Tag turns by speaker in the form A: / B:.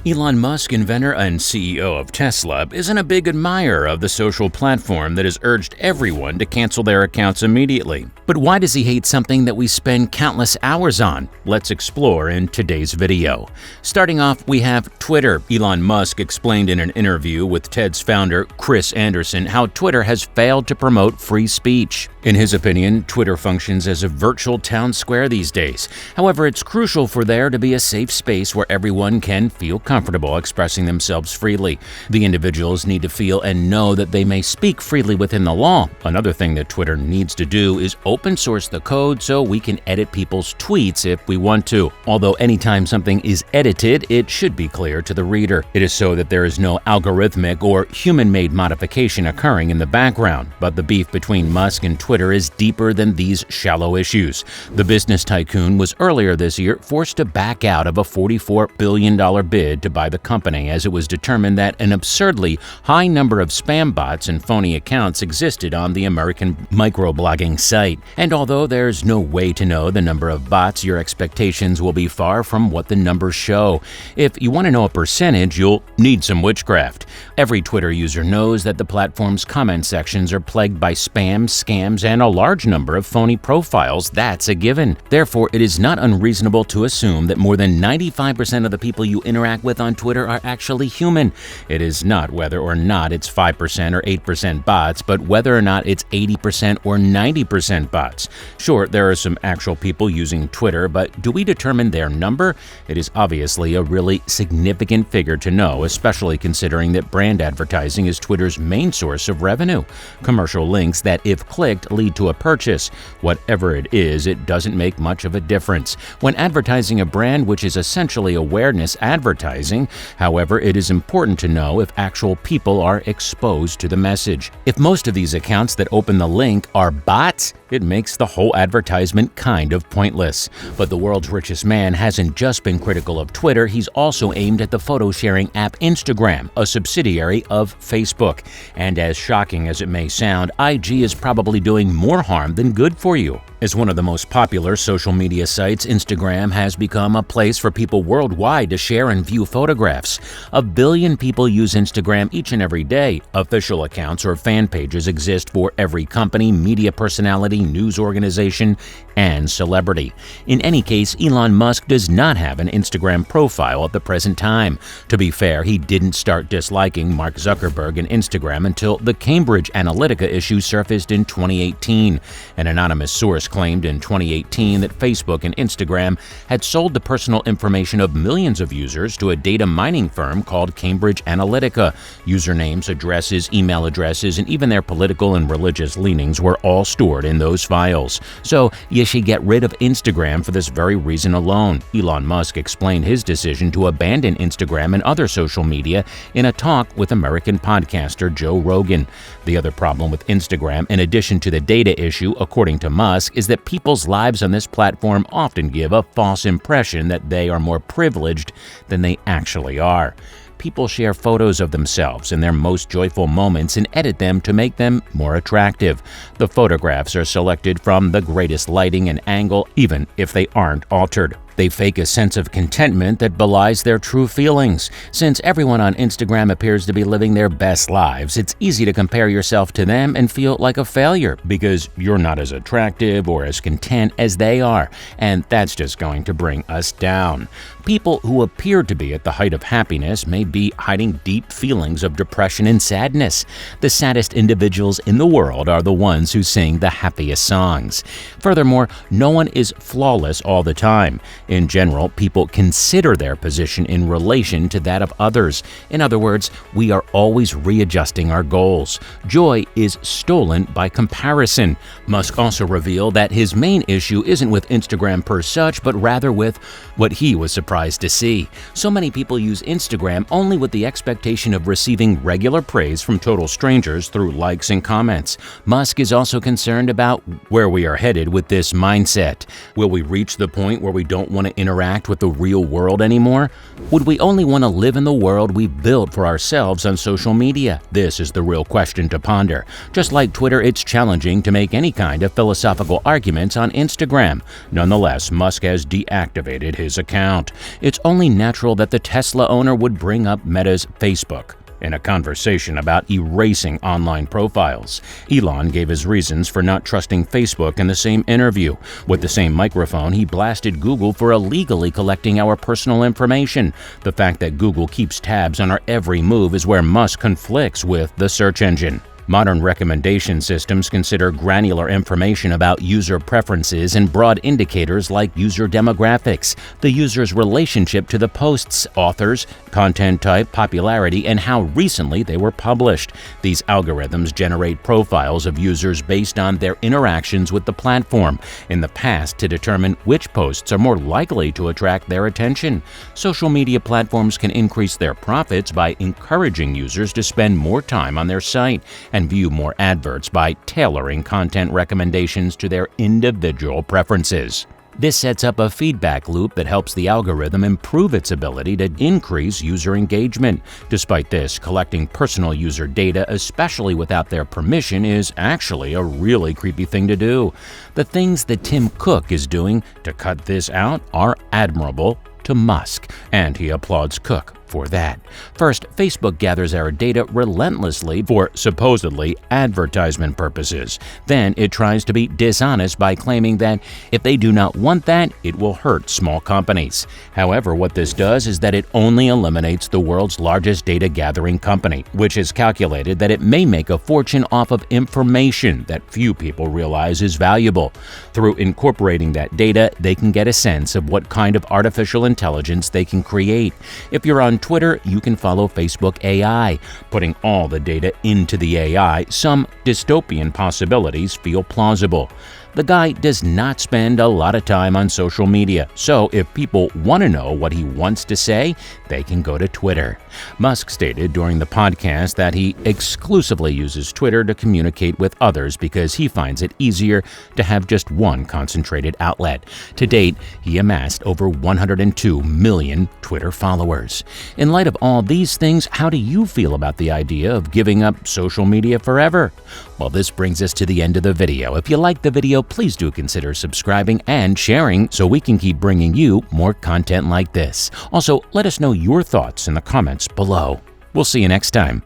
A: Elon Musk, inventor and CEO of Tesla, isn't a big admirer of the social platform that has urged everyone to cancel their accounts immediately. But why does he hate something that we spend countless hours on? Let's explore in today's video. Starting off, we have Twitter. Elon Musk explained in an interview with TED's founder, Chris Anderson, how Twitter has failed to promote free speech. In his opinion, Twitter functions as a virtual town square these days. However, it's crucial for there to be a safe space where everyone can feel comfortable expressing themselves freely. The individuals need to feel and know that they may speak freely within the law. Another thing that Twitter needs to do is open source the code so we can edit people's tweets if we want to. Although anytime something is edited, it should be clear to the reader. It is so that there is no algorithmic or human-made modification occurring in the background. But the beef between Musk and Twitter is deeper than these shallow issues. The business tycoon was earlier this year forced to back out of a $44 billion bid to buy the company, as it was determined that an absurdly high number of spam bots and phony accounts existed on the American microblogging site. And although there's no way to know the number of bots, your expectations will be far from what the numbers show. If you want to know a percentage, you'll need some witchcraft. Every Twitter user knows that the platform's comment sections are plagued by spam, scams, and a large number of phony profiles. That's a given. Therefore, it is not unreasonable to assume that more than 95% of the people you interact with on Twitter are actually human. It is not whether or not it's 5% or 8% bots, but whether or not it's 80% or 90% bots. Sure, there are some actual people using Twitter, but do we determine their number? It is obviously a really significant figure to know, especially considering that brand advertising is Twitter's main source of revenue. Commercial links that, if clicked, lead to a purchase. Whatever it is, it doesn't make much of a difference. When advertising a brand, which is essentially awareness advertising, however, it is important to know if actual people are exposed to the message. If most of these accounts that open the link are bots, it makes the whole advertisement kind of pointless. But the world's richest man hasn't just been critical of Twitter, he's also aimed at the photo-sharing app Instagram, a subsidiary of Facebook. And as shocking as it may sound, IG is probably doing more harm than good for you. As one of the most popular social media sites, Instagram has become a place for people worldwide to share and view photographs. 1 billion people use Instagram each and every day. Official accounts or fan pages exist for every company, media personality, news organization, and celebrity. In any case, Elon Musk does not have an Instagram profile at the present time. To be fair, he didn't start disliking Mark Zuckerberg and Instagram until the Cambridge Analytica issue surfaced in 2018. An anonymous source claimed in 2018 that Facebook and Instagram had sold the personal information of millions of users to a data mining firm called Cambridge Analytica. Usernames, addresses, email addresses, and even their political and religious leanings were all stored in those files. So you should get rid of Instagram for this very reason alone. Elon Musk explained his decision to abandon Instagram and other social media in a talk with American podcaster Joe Rogan. The other problem with Instagram, in addition to the data issue, according to Musk, is that people's lives on this platform often give a false impression that they are more privileged than they actually are. People share photos of themselves in their most joyful moments and edit them to make them more attractive. The photographs are selected from the greatest lighting and angle, even if they aren't altered. They fake a sense of contentment that belies their true feelings. Since everyone on Instagram appears to be living their best lives, it's easy to compare yourself to them and feel like a failure because you're not as attractive or as content as they are, and that's just going to bring us down. People who appear to be at the height of happiness may be hiding deep feelings of depression and sadness. The saddest individuals in the world are the ones who sing the happiest songs. Furthermore, no one is flawless all the time. In general, people consider their position in relation to that of others. In other words, we are always readjusting our goals. Joy is stolen by comparison. Musk also revealed that his main issue isn't with Instagram per such, but rather with what he was surprised to see. So many people use Instagram only with the expectation of receiving regular praise from total strangers through likes and comments. Musk is also concerned about where we are headed with this mindset. Will we reach the point where we don't want want to interact with the real world anymore? Would we only want to live in the world we've built for ourselves on social media? This is the real question to ponder. Just like Twitter, it's challenging to make any kind of philosophical arguments on Instagram. Nonetheless, Musk has deactivated his account. It's only natural that the Tesla owner would bring up Meta's Facebook in a conversation about erasing online profiles. Elon gave his reasons for not trusting Facebook in the same interview. With the same microphone, he blasted Google for illegally collecting our personal information. The fact that Google keeps tabs on our every move is where Musk conflicts with the search engine. Modern recommendation systems consider granular information about user preferences and broad indicators like user demographics, the user's relationship to the post's authors, content type, popularity, and how recently they were published. These algorithms generate profiles of users based on their interactions with the platform in the past to determine which posts are more likely to attract their attention. Social media platforms can increase their profits by encouraging users to spend more time on their site and view more adverts by tailoring content recommendations to their individual preferences. This sets up a feedback loop that helps the algorithm improve its ability to increase user engagement. Despite this, collecting personal user data, especially without their permission, is actually a really creepy thing to do. The things that Tim Cook is doing to cut this out are admirable to Musk, and he applauds Cook for that. First, Facebook gathers our data relentlessly for supposedly advertisement purposes. Then it tries to be dishonest by claiming that if they do not want that, it will hurt small companies. However, what this does is that it only eliminates the world's largest data gathering company, which has calculated that it may make a fortune off of information that few people realize is valuable. Through incorporating that data, they can get a sense of what kind of artificial intelligence they can create. If you're on Twitter, you can follow Facebook AI. Putting all the data into the AI, some dystopian possibilities feel plausible. The guy does not spend a lot of time on social media, so if people want to know what he wants to say, they can go to Twitter. Musk stated during the podcast that he exclusively uses Twitter to communicate with others because he finds it easier to have just one concentrated outlet. To date, he amassed over 102 million Twitter followers. In light of all these things, how do you feel about the idea of giving up social media forever? Well, this brings us to the end of the video. If you liked the video, please do consider subscribing and sharing so we can keep bringing you more content like this. Also, let us know your thoughts in the comments below. We'll see you next time.